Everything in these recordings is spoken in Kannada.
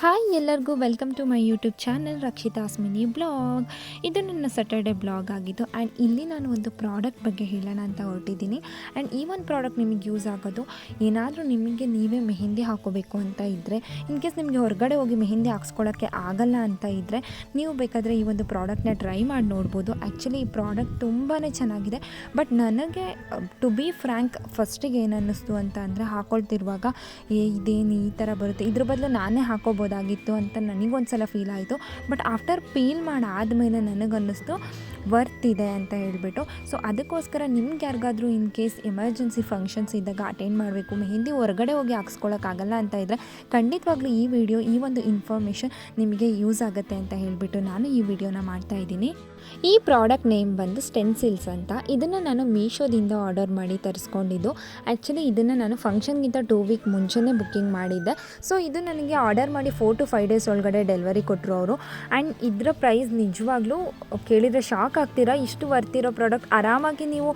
ಹಾಯ್ ಎಲ್ಲರಿಗೂ welcome to my YouTube channel Rakshita's mini blog. ಇದು ನನ್ನ ಸ್ಯಾಟರ್ಡೆ ಬ್ಲಾಗ್ ಆಗಿದ್ದು ಆ್ಯಂಡ್ ಇಲ್ಲಿ ನಾನು ಒಂದು ಪ್ರಾಡಕ್ಟ್ ಬಗ್ಗೆ ಹೇಳೋಣ ಅಂತ ಹೊರಟಿದ್ದೀನಿ. ಆ್ಯಂಡ್ ಈ ಒಂದು ಪ್ರಾಡಕ್ಟ್ ನಿಮಗೆ ಯೂಸ್ ಆಗೋದು ಏನಾದರೂ ನಿಮಗೆ ನೀವೇ ಮೆಹಂದಿ ಹಾಕೋಬೇಕು ಅಂತ ಇದ್ದರೆ, ಇನ್ ಕೇಸ್ ನಿಮಗೆ ಹೊರಗಡೆ ಹೋಗಿ ಮೆಹಂದಿ ಹಾಕ್ಸ್ಕೊಳ್ಳೋಕ್ಕೆ ಆಗಲ್ಲ ಅಂತ ಇದ್ದರೆ ನೀವು ಬೇಕಾದರೆ ಈ ಒಂದು ಪ್ರಾಡಕ್ಟ್ನ ಟ್ರೈ ಮಾಡಿ ನೋಡ್ಬೋದು. ಆ್ಯಕ್ಚುಲಿ ಈ ಪ್ರಾಡಕ್ಟ್ ತುಂಬಾ ಚೆನ್ನಾಗಿದೆ. ಬಟ್ ನನಗೆ ಟು ಬಿ ಫ್ರ್ಯಾಂಕ್ ಫಸ್ಟಿಗೆ ಏನು ಅನ್ನಿಸ್ತು ಅಂತ ಅಂದರೆ, ಹಾಕೊಳ್ತಿರುವಾಗ ಇದೇನು ಈ ಥರ ಬರುತ್ತೆ, ಇದ್ರ ಬದಲು ನಾನೇ ಹಾಕೋಬೋದಾಗಿತ್ತು ಅಂತ ನನಗೊಂದು ಸಲ ಫೀಲ್ ಆಯಿತು. ಬಟ್ ಆಫ್ಟರ್ ಪೀಲ್ ಮಾಡಾದಮೇಲೆ ನನಗನ್ನಿಸ್ತು ವರ್ತ್ ಇದೆ ಅಂತ ಹೇಳಿಬಿಟ್ಟು. ಸೊ ಅದಕ್ಕೋಸ್ಕರ ನಿಮ್ಗೆ ಯಾರಿಗಾದರೂ ಇನ್ ಕೇಸ್ ಎಮರ್ಜೆನ್ಸಿ ಫಂಕ್ಷನ್ಸ್ ಇದ್ದಾಗ ಅಟೆಂಡ್ ಮಾಡಬೇಕು, ಮೆಹಂದಿ ಹೊರಗಡೆ ಹೋಗಿ ಹಾಕ್ಸ್ಕೊಳ್ಳೋಕ್ಕಾಗಲ್ಲ ಅಂತ ಇದ್ದರೆ ಖಂಡಿತವಾಗ್ಲೂ ಈ ವಿಡಿಯೋ, ಈ ಒಂದು ಇನ್ಫಾರ್ಮೇಷನ್ ನಿಮಗೆ ಯೂಸ್ ಆಗುತ್ತೆ ಅಂತ ಹೇಳಿಬಿಟ್ಟು ನಾನು ಈ ವಿಡಿಯೋನ ಮಾಡ್ತಾಯಿದ್ದೀನಿ. ಈ ಪ್ರಾಡಕ್ಟ್ ನೇಮ್ ಬಂದು ಸ್ಟೆನ್ಸಿಲ್ಸ್ ಅಂತ. ಇದನ್ನು ನಾನು ಮೀಶೋದಿಂದ ಆರ್ಡರ್ ಮಾಡಿ ತರಿಸ್ಕೊಂಡಿದ್ದು. ಆ್ಯಕ್ಚುಲಿ ಇದನ್ನು ನಾನು ಫಂಕ್ಷನ್ಗಿಂತ 2 ವೀಕ್ ಮುಂಚೆನೇ ಬುಕ್ಕಿಂಗ್ ಮಾಡಿದ್ದೆ. ಸೊ ಇದು ನನಗೆ ಆರ್ಡರ್ ಮಾಡಿ 4 to 5 ಡೇಸ್ ಒಳಗಡೆ ಡೆಲಿವರಿ ಕೊಟ್ಟರು ಅವರು. ಆ್ಯಂಡ್ ಇದರ ಪ್ರೈಸ್ ನಿಜವಾಗ್ಲೂ ಕೇಳಿದರೆ ಶಾಕ್ ಆಗ್ತೀರಾ. ಇಷ್ಟು ವರ್ತಿರೋ ಪ್ರಾಡಕ್ಟ್, ಆರಾಮಾಗಿ ನೀವು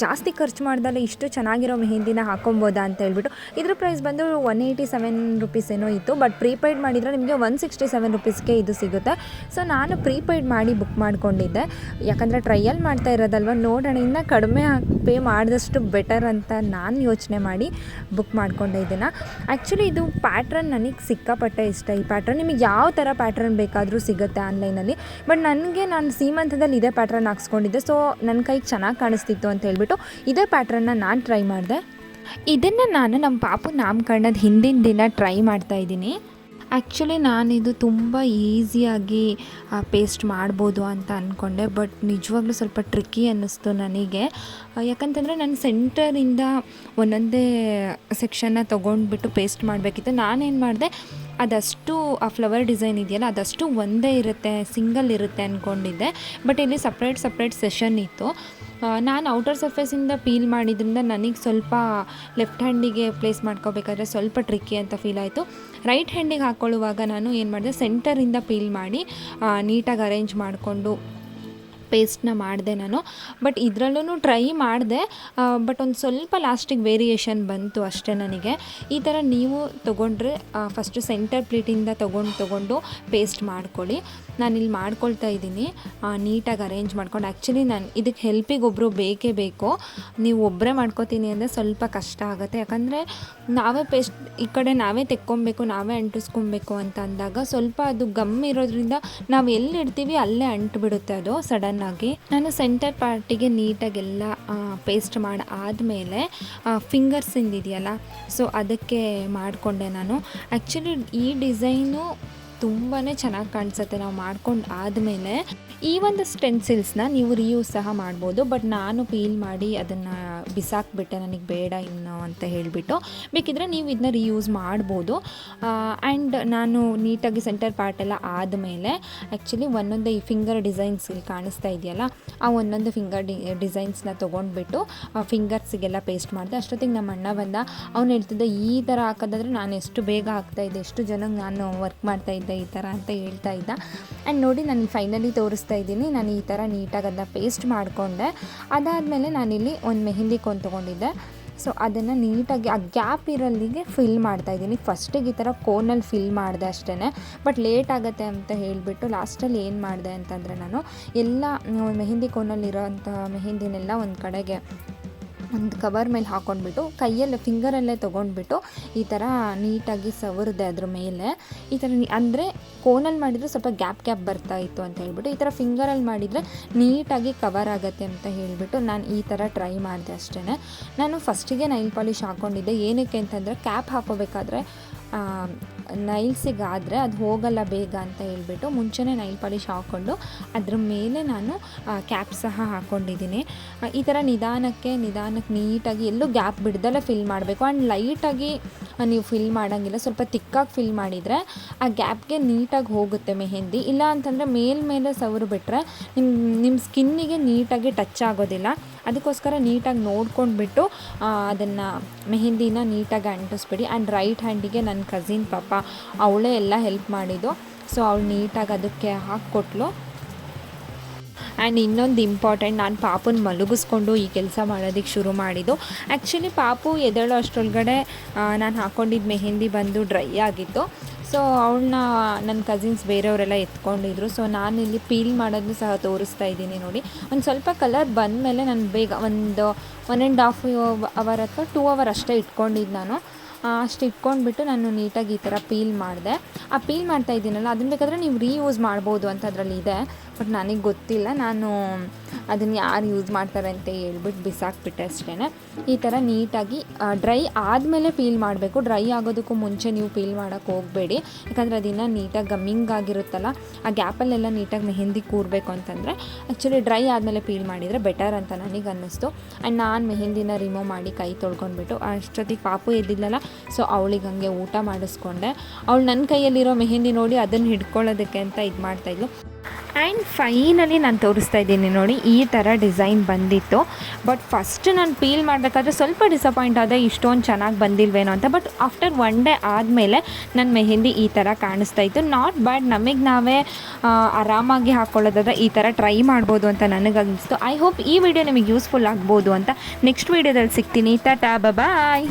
ಜಾಸ್ತಿ ಖರ್ಚು ಮಾಡ್ದಲ್ಲ ಇಷ್ಟು ಚೆನ್ನಾಗಿರೋ ಮೆಹಂದಿನ ಹಾಕೊಬೋದಾ ಅಂತ ಹೇಳ್ಬಿಟ್ಟು. ಇದ್ರ ಪ್ರೈಸ್ ಬಂದು 187 ರುಪೀಸ್ ಏನೋ ಇತ್ತು. ಬಟ್ ಪ್ರೀಪೇಯ್ಡ್ ಮಾಡಿದರೆ ನಿಮಗೆ 167 ರುಪೀಸ್ಗೆ ಇದು ಸಿಗುತ್ತೆ. ಸೊ ನಾನು ಪ್ರೀಪೇಯ್ಡ್ ಮಾಡಿ ಬುಕ್ ಮಾಡ್ಕೊಂಡಿದ್ದೆ. ಯಾಕಂದರೆ ಟ್ರಯಲ್ ಮಾಡ್ತಾ ಇರೋದಲ್ವ, ನೋಡೋಣ ಇನ್ನು ಕಡಿಮೆ ಪೇ ಮಾಡಿದಷ್ಟು ಬೆಟರ್ ಅಂತ ನಾನು ಯೋಚನೆ ಮಾಡಿ ಬುಕ್ ಮಾಡಿಕೊಂಡೆ ಇದನ್ನು. ಆ್ಯಕ್ಚುಲಿ ಇದು ಪ್ಯಾಟ್ರನ್ ನನಗೆ ಸಿಕ್ಕಾಪಟ್ಟೆ ಇಷ್ಟ. ಈ ಪ್ಯಾಟ್ರನ್ ನಿಮಗೆ ಯಾವ ಥರ ಪ್ಯಾಟ್ರನ್ ಬೇಕಾದರೂ ಸಿಗುತ್ತೆ ಆನ್ಲೈನಲ್ಲಿ. ಬಟ್ ನಾನು ಸೀಮಂತದಲ್ಲಿ ಇದೇ ಪ್ಯಾಟ್ರನ್ ಹಾಕ್ಸ್ಕೊಂಡಿದ್ದೆ. ಸೊ ನನ್ನ ಕೈಗೆ ಚೆನ್ನಾಗಿ ಕಾಣಿಸ್ತಿತ್ತು ಅಂತ ಹೇಳ್ಬಿಟ್ಟು ಇದೇ ಪ್ಯಾಟ್ರನ್ನ ನಾನು ಟ್ರೈ ಮಾಡಿದೆ. ಇದನ್ನು ನಾನು ನಮ್ಮ ಪಾಪು ನಾಮಕರಣದ ಹಿಂದಿನ ದಿನ ಟ್ರೈ ಮಾಡ್ತಾಯಿದ್ದೀನಿ. ಆ್ಯಕ್ಚುಲಿ ನಾನಿದು ತುಂಬ ಈಸಿಯಾಗಿ ಪೇಸ್ಟ್ ಮಾಡ್ಬೋದು ಅಂತ ಅಂದ್ಕೊಂಡೆ. ಬಟ್ ನಿಜವಾಗ್ಲೂ ಸ್ವಲ್ಪ ಟ್ರಿಕ್ಕಿ ಅನ್ನಿಸ್ತು ನನಗೆ. ಯಾಕಂತಂದರೆ ನಾನು ಸೆಂಟರಿಂದ ಒಂದೊಂದೇ ಸೆಕ್ಷನ್ನ ತೊಗೊಂಡ್ಬಿಟ್ಟು ಪೇಸ್ಟ್ ಮಾಡಬೇಕಿತ್ತು. ನಾನೇನು ಮಾಡಿದೆ, ಅದಷ್ಟು ಆ ಫ್ಲವರ್ ಡಿಸೈನ್ ಇದೆಯಲ್ಲ ಅದಷ್ಟು ಒಂದೇ ಇರುತ್ತೆ, ಸಿಂಗಲ್ ಇರುತ್ತೆ ಅಂದ್ಕೊಂಡಿದ್ದೆ. ಬಟ್ ಇಲ್ಲಿ ಸಪ್ರೇಟ್ ಸೆಷನ್ ಇತ್ತು. ನಾನು ಔಟರ್ ಸರ್ಫೇಸಿಂದ ಪೀಲ್ ಮಾಡಿದ್ರಿಂದ ನನಗೆ ಸ್ವಲ್ಪ ಲೆಫ್ಟ್ ಹ್ಯಾಂಡಿಗೆ ಪ್ಲೇಸ್ ಮಾಡ್ಕೋಬೇಕಾದ್ರೆ ಸ್ವಲ್ಪ ಟ್ರಿಕ್ಕಿ ಅಂತ ಫೀಲ್ ಆಯಿತು. ರೈಟ್ ಹ್ಯಾಂಡಿಗೆ ಹಾಕ್ಕೊಳ್ಳುವಾಗ ನಾನು ಏನು ಮಾಡಿದೆ, ಸೆಂಟರಿಂದ ಪೀಲ್ ಮಾಡಿ ನೀಟಾಗಿ ಅರೇಂಜ್ ಮಾಡಿಕೊಂಡು ಪೇಸ್ಟ್ನ ಮಾಡಿದೆ ನಾನು. ಬಟ್ ಇದರಲ್ಲೂ ಟ್ರೈ ಮಾಡಿದೆ. ಬಟ್ ಒಂದು ಸ್ವಲ್ಪ ಲಾಸ್ಟಿಗೆ ವೇರಿಯೇಷನ್ ಬಂತು ಅಷ್ಟೇ ನನಗೆ. ಈ ಥರ ನೀವು ತೊಗೊಂಡ್ರೆ ಫಸ್ಟು ಸೆಂಟರ್ ಪ್ಲೀಟಿಂದ ತೊಗೊಂಡು ಪೇಸ್ಟ್ ಮಾಡ್ಕೊಳ್ಳಿ. ನಾನಿಲ್ಲಿ ಮಾಡ್ಕೊಳ್ತಾ ಇದ್ದೀನಿ ನೀಟಾಗಿ ಅರೇಂಜ್ ಮಾಡ್ಕೊಂಡು. ಆ್ಯಕ್ಚುಲಿ ನಾನು ಇದಕ್ಕೆ ಹೆಲ್ಪಿಗೆ ಒಬ್ಬರು ಬೇಕೇ ಬೇಕು. ನೀವು ಒಬ್ಬರೇ ಮಾಡ್ಕೋತೀನಿ ಅಂದರೆ ಸ್ವಲ್ಪ ಕಷ್ಟ ಆಗುತ್ತೆ. ಯಾಕಂದರೆ ನಾವೇ ಪೇಸ್ಟ್ ಈ ಕಡೆ ನಾವೇ ತೆಕ್ಕೊಬೇಕು, ನಾವೇ ಅಂಟಿಸ್ಕೊಬೇಕು ಅಂತ ಅಂದಾಗ ಸ್ವಲ್ಪ ಅದು ಗಮ್ ಇರೋದ್ರಿಂದ ನಾವು ಎಲ್ಲಿ ಇಡ್ತೀವಿ ಅಲ್ಲೇ ಅಂಟಿಬಿಡುತ್ತೆ ಅದು ಸಡನ್ನಾಗಿ. ನಾನು ಸೆಂಟರ್ ಪಾರ್ಟಿಗೆ ನೀಟಾಗೆಲ್ಲ ಪೇಸ್ಟ್ ಮಾಡಿ ಆದಮೇಲೆ ಫಿಂಗರ್ಸಿಂದ ಇದೆಯಲ್ಲ, ಸೊ ಅದಕ್ಕೆ ಮಾಡಿಕೊಂಡೆ ನಾನು. ಆ್ಯಕ್ಚುಲಿ ಈ ಡಿಸೈನು ತುಂಬಾ ಚೆನ್ನಾಗಿ ಕಾಣಿಸುತ್ತೆ ನಾವು ಮಾಡ್ಕೊಂಡು ಆದಮೇಲೆ. ಈ ಒಂದು ಸ್ಟೆನ್ಸಿಲ್ಸ್ನ ನೀವು ರಿಯೂಸ್ ಸಹ ಮಾಡ್ಬೋದು. ಬಟ್ ನಾನು ಪೀಲ್ ಮಾಡಿ ಅದನ್ನು ಬಿಸಾಕ್ಬಿಟ್ಟೆ, ನನಗೆ ಬೇಡ ಇನ್ನು ಅಂತ ಹೇಳಿಬಿಟ್ಟು. ಬೇಕಿದ್ರೆ ನೀವು ಇದನ್ನ ರಿಯೂಸ್ ಮಾಡ್ಬೋದು. ಆ್ಯಂಡ್ ನಾನು ನೀಟಾಗಿ ಸೆಂಟರ್ ಪಾರ್ಟೆಲ್ಲ ಆದಮೇಲೆ ಆ್ಯಕ್ಚುಲಿ ಒಂದೊಂದೇ ಈ ಫಿಂಗರ್ ಡಿಸೈನ್ಸ್ ಇಲ್ಲಿ ಕಾಣಿಸ್ತಾ ಇದೆಯಲ್ಲ, ಆ ಒಂದೊಂದು ಫಿಂಗರ್ ಡಿಸೈನ್ಸ್ನ ತೊಗೊಂಡ್ಬಿಟ್ಟು ಫಿಂಗರ್ಸಿಗೆಲ್ಲ ಪೇಸ್ಟ್ ಮಾಡಿದೆ. ಅಷ್ಟೊತ್ತಿಗೆ ನಮ್ಮ ಅಣ್ಣ ಬಂದ. ಅವ್ನು ಹೇಳ್ತಿದ್ದೆ, ಈ ಥರ ಹಾಕೋದಾದ್ರೆ ನಾನು ಎಷ್ಟು ಬೇಗ ಹಾಕ್ತಾಯಿದ್ದೆ, ಎಷ್ಟು ಜನಕ್ಕೆ ನಾನು ವರ್ಕ್ ಮಾಡ್ತಾಯಿದ್ದೆ ಈ ಥರ ಅಂತ ಹೇಳ್ತಾ ಇದ್ದ. ಆ್ಯಂಡ್ ನೋಡಿ ನಾನು ಫೈನಲಿ ತೋರಿಸ್ತಾ ಇದ್ದೀನಿ. ನಾನು ಈ ಥರ ನೀಟಾಗಿ ಅದನ್ನ ಪೇಸ್ಟ್ ಮಾಡಿಕೊಂಡೆ. ಅದಾದಮೇಲೆ ನಾನಿಲ್ಲಿ ಒಂದು ಮೆಹಂದಿ ಕೋನ್ ತೊಗೊಂಡಿದ್ದೆ. ಸೊ ಅದನ್ನು ನೀಟಾಗಿ ಆ ಗ್ಯಾಪ್ ಇರಲ್ಲಿಗೆ ಫಿಲ್ ಮಾಡ್ತಾಯಿದ್ದೀನಿ. ಫಸ್ಟಿಗೆ ಈ ಥರ ಕೋನಲ್ಲಿ ಫಿಲ್ ಮಾಡಿದೆ ಅಷ್ಟೇ. ಬಟ್ ಲೇಟ್ ಆಗುತ್ತೆ ಅಂತ ಹೇಳಿಬಿಟ್ಟು ಲಾಸ್ಟಲ್ಲಿ ಏನು ಮಾಡಿದೆ ಅಂತಂದರೆ, ನಾನು ಎಲ್ಲ ಮೆಹಂದಿ ಕೋನಲ್ಲಿರೋಂಥ ಮೆಹಂದಿನೆಲ್ಲ ಒಂದು ಕಡೆಗೆ ಒಂದು ಕವರ್ ಮೇಲೆ ಹಾಕ್ಕೊಂಡ್ಬಿಟ್ಟು ಕೈಯಲ್ಲೇ ಫಿಂಗರಲ್ಲೇ ತೊಗೊಂಡ್ಬಿಟ್ಟು ಈ ಥರ ನೀಟಾಗಿ ಸವರಿದೆ ಅದ್ರ ಮೇಲೆ. ಈ ಥರ ಅಂದರೆ ಕೋನಲ್ಲಿ ಮಾಡಿದರೆ ಸ್ವಲ್ಪ ಗ್ಯಾಪ್ ಬರ್ತಾ ಇತ್ತು ಅಂತ ಹೇಳ್ಬಿಟ್ಟು ಈ ಥರ ಫಿಂಗರಲ್ಲಿ ಮಾಡಿದರೆ ನೀಟಾಗಿ ಕವರ್ ಆಗುತ್ತೆ ಅಂತ ಹೇಳಿಬಿಟ್ಟು ನಾನು ಈ ಥರ ಟ್ರೈ ಮಾಡಿದೆ ಅಷ್ಟೇ. ನಾನು ಫಸ್ಟಿಗೆ ನೈಲ್ ಪಾಲಿಷ್ ಹಾಕ್ಕೊಂಡಿದ್ದೆ. ಏನಕ್ಕೆ ಅಂತಂದರೆ ಕ್ಯಾಪ್ ಹಾಕೋಬೇಕಾದ್ರೆ ನೈಲ್ಸಿಗಾದರೆ ಅದು ಹೋಗಲ್ಲ ಬೇಗ ಅಂತ ಹೇಳ್ಬಿಟ್ಟು ಮುಂಚೆನೇ ನೈಲ್ ಪಾಲಿಷ್ ಹಾಕ್ಕೊಂಡು ಅದ್ರ ಮೇಲೆ ನಾನು ಕ್ಯಾಪ್ ಸಹ ಹಾಕ್ಕೊಂಡಿದ್ದೀನಿ. ಈ ಥರ ನಿಧಾನಕ್ಕೆ ನೀಟಾಗಿ ಎಲ್ಲೂ ಗ್ಯಾಪ್ ಬಿಡ್ದಲ್ಲೇ ಫಿಲ್ ಮಾಡಬೇಕು. ಆ್ಯಂಡ್ ಲೈಟಾಗಿ ನೀವು ಫಿಲ್ ಮಾಡೋಂಗಿಲ್ಲ, ಸ್ವಲ್ಪ ತಿಕ್ಕಾಗಿ ಫಿಲ್ ಮಾಡಿದರೆ ಆ ಗ್ಯಾಪ್ಗೆ ನೀಟಾಗಿ ಹೋಗುತ್ತೆ ಮೆಹಂದಿ. ಇಲ್ಲ ಅಂತಂದರೆ ಮೇಲೆ ಸವರು ಬಿಟ್ಟರೆ ನಿಮ್ಮ ಸ್ಕಿನ್ನಿಗೆ ನೀಟಾಗಿ ಟಚ್ ಆಗೋದಿಲ್ಲ. ಅದಕ್ಕೋಸ್ಕರ ನೀಟಾಗಿ ನೋಡ್ಕೊಂಡ್ಬಿಟ್ಟು ಅದನ್ನು ಮೆಹಂದಿನ ನೀಟಾಗಿ ಅಂಟಿಸ್ಬಿಡಿ. ಆ್ಯಂಡ್ ರೈಟ್ ಹ್ಯಾಂಡಿಗೆ ನನ್ನ ಕಸಿನ್ ಪಾಪ ಅವಳೇ ಎಲ್ಲ ಹೆಲ್ಪ್ ಮಾಡಿದ್ದು. ಸೊ ಅವಳು ನೀಟಾಗಿ ಅದಕ್ಕೆ ಹಾಕ್ಕೊಟ್ಲು. ಆ್ಯಂಡ್ ಇನ್ನೊಂದು ಇಂಪಾರ್ಟೆಂಟ್, ನಾನು ಪಾಪುನ ಮಲಗಿಸ್ಕೊಂಡು ಈ ಕೆಲಸ ಮಾಡೋದಕ್ಕೆ ಶುರು ಮಾಡಿದ್ದು. ಆ್ಯಕ್ಚುಲಿ ಪಾಪು ಎದ್ದೇಳೋ ಅಷ್ಟರೊಳಗಡೆ ನಾನು ಹಾಕ್ಕೊಂಡಿದ್ದ ಮೆಹಂದಿ ಬಂದು ಡ್ರೈ ಆಗಿತ್ತು. ಸೊ ಅವಳನ್ನ ನನ್ನ ಕಸಿನ್ಸ್ ಬೇರೆಯವರೆಲ್ಲ ಎತ್ಕೊಂಡಿದ್ರು. ಸೊ ನಾನಿಲ್ಲಿ ಪೀಲ್ ಮಾಡೋದನ್ನು ಸಹ ತೋರಿಸ್ತಾ ಇದ್ದೀನಿ ನೋಡಿ. ಒಂದು ಸ್ವಲ್ಪ ಕಲರ್ ಬಂದಮೇಲೆ ನಾನು ಬೇಗ ಒಂದು 1.5 ಅವರ್ ಅಥವಾ 2 ಅವರ್ ಅಷ್ಟೇ ಇಟ್ಕೊಂಡಿದ್ದು ನಾನು. ಅಷ್ಟು ಇಟ್ಕೊಂಡ್ಬಿಟ್ಟು ನಾನು ನೀಟಾಗಿ ಈ ಥರ ಪೀಲ್ ಮಾಡಿದೆ. ಆ ಪೀಲ್ ಮಾಡ್ತಾ ಇದ್ದೀನಲ್ಲ, ಅದನ್ನು ಬೇಕಾದರೆ ನೀವು ರೀಯೂಸ್ ಮಾಡ್ಬೋದು ಅಂತ ಅದರಲ್ಲಿ ಇದೆ. ಬಟ್ ನನಗೆ ಗೊತ್ತಿಲ್ಲ, ನಾನು ಅದನ್ನು ಯಾರು ಯೂಸ್ ಮಾಡ್ತಾರೆ ಅಂತ ಹೇಳ್ಬಿಟ್ಟು ಬಿಸಾಕ್ಬಿಟ್ಟೆ ಅಷ್ಟೇ. ಈ ಥರ ನೀಟಾಗಿ ಡ್ರೈ ಆದಮೇಲೆ ಪೀಲ್ ಮಾಡಬೇಕು. ಡ್ರೈ ಆಗೋದಕ್ಕೂ ಮುಂಚೆ ನೀವು ಪೀಲ್ ಮಾಡೋಕ್ಕೆ ಹೋಗಬೇಡಿ, ಯಾಕಂದರೆ ಅದನ್ನು ನೀಟಾಗಿ ಗಮ್ಮಿಂಗ್ ಆಗಿರುತ್ತಲ್ಲ, ಆ ಗ್ಯಾಪಲ್ಲೆಲ್ಲ ನೀಟಾಗಿ ಮೆಹಂದಿ ಕೂರಬೇಕು ಅಂತಂದರೆ ಆ್ಯಕ್ಚುಲಿ ಡ್ರೈ ಆದಮೇಲೆ ಪೀಲ್ ಮಾಡಿದರೆ ಬೆಟರ್ ಅಂತ ನನಗೆ ಅನ್ನಿಸ್ತು. ಆ್ಯಂಡ್ ನಾನು ಮೆಹಂದಿನ ರಿಮೂವ್ ಮಾಡಿ ಕೈ ತೊಳ್ಕೊಂಡ್ಬಿಟ್ಟು ಅಷ್ಟೊತ್ತಿಗೆ ಪಾಪು ಎದ್ದಿಲ್ಲಲ್ಲ, ಸೊ ಅವಳಿಗೆ ಹಂಗೆ ಊಟ ಮಾಡಿಸ್ಕೊಂಡೆ. ಅವಳು ನನ್ನ ಕೈಯಲ್ಲಿರೋ ಮೆಹಂದಿ ನೋಡಿ ಅದನ್ನು ಹಿಡ್ಕೊಳ್ಳೋದಕ್ಕೆ ಅಂತ ಇದು ಮಾಡ್ತಾಯಿದ್ಲು. ಆ್ಯಂಡ್ ಫೈನಲಿ ನಾನು ತೋರಿಸ್ತಾ ಇದ್ದೀನಿ ನೋಡಿ, ಈ ಥರ ಡಿಸೈನ್ ಬಂದಿತ್ತು. ಬಟ್ ಫಸ್ಟ್ ನಾನು ಪೀಲ್ ಮಾಡಬೇಕಾದ್ರೆ ಸ್ವಲ್ಪ ಡಿಸಪಾಯಿಂಟ್ ಆದೆ, ಇಷ್ಟೊಂದು ಚೆನ್ನಾಗಿ ಬಂದಿಲ್ವೇನೋ ಅಂತ. ಬಟ್ ಆಫ್ಟರ್ 1 ಡೇ ಆದಮೇಲೆ ನನ್ನ ಮೆಹಂದಿ ಈ ಥರ ಕಾಣಿಸ್ತಾ ಇತ್ತು. ನಾಟ್ ಬ್ಯಾಡ್, ನಮಗೆ ನಾವೇ ಆರಾಮಾಗಿ ಹಾಕ್ಕೊಳ್ಳೋದಾದ್ರೆ ಈ ಥರ ಟ್ರೈ ಮಾಡ್ಬೋದು ಅಂತ ನನಗನ್ನಿಸ್ತು. ಐ ಹೋಪ್ ಈ ವಿಡಿಯೋ ನಿಮಗೆ ಯೂಸ್ಫುಲ್ ಆಗ್ಬೋದು ಅಂತ. ನೆಕ್ಸ್ಟ್ ವೀಡಿಯೋದಲ್ಲಿ ಸಿಗ್ತೀನಿ. ಟಾಟಾ, ಬಾಯ್.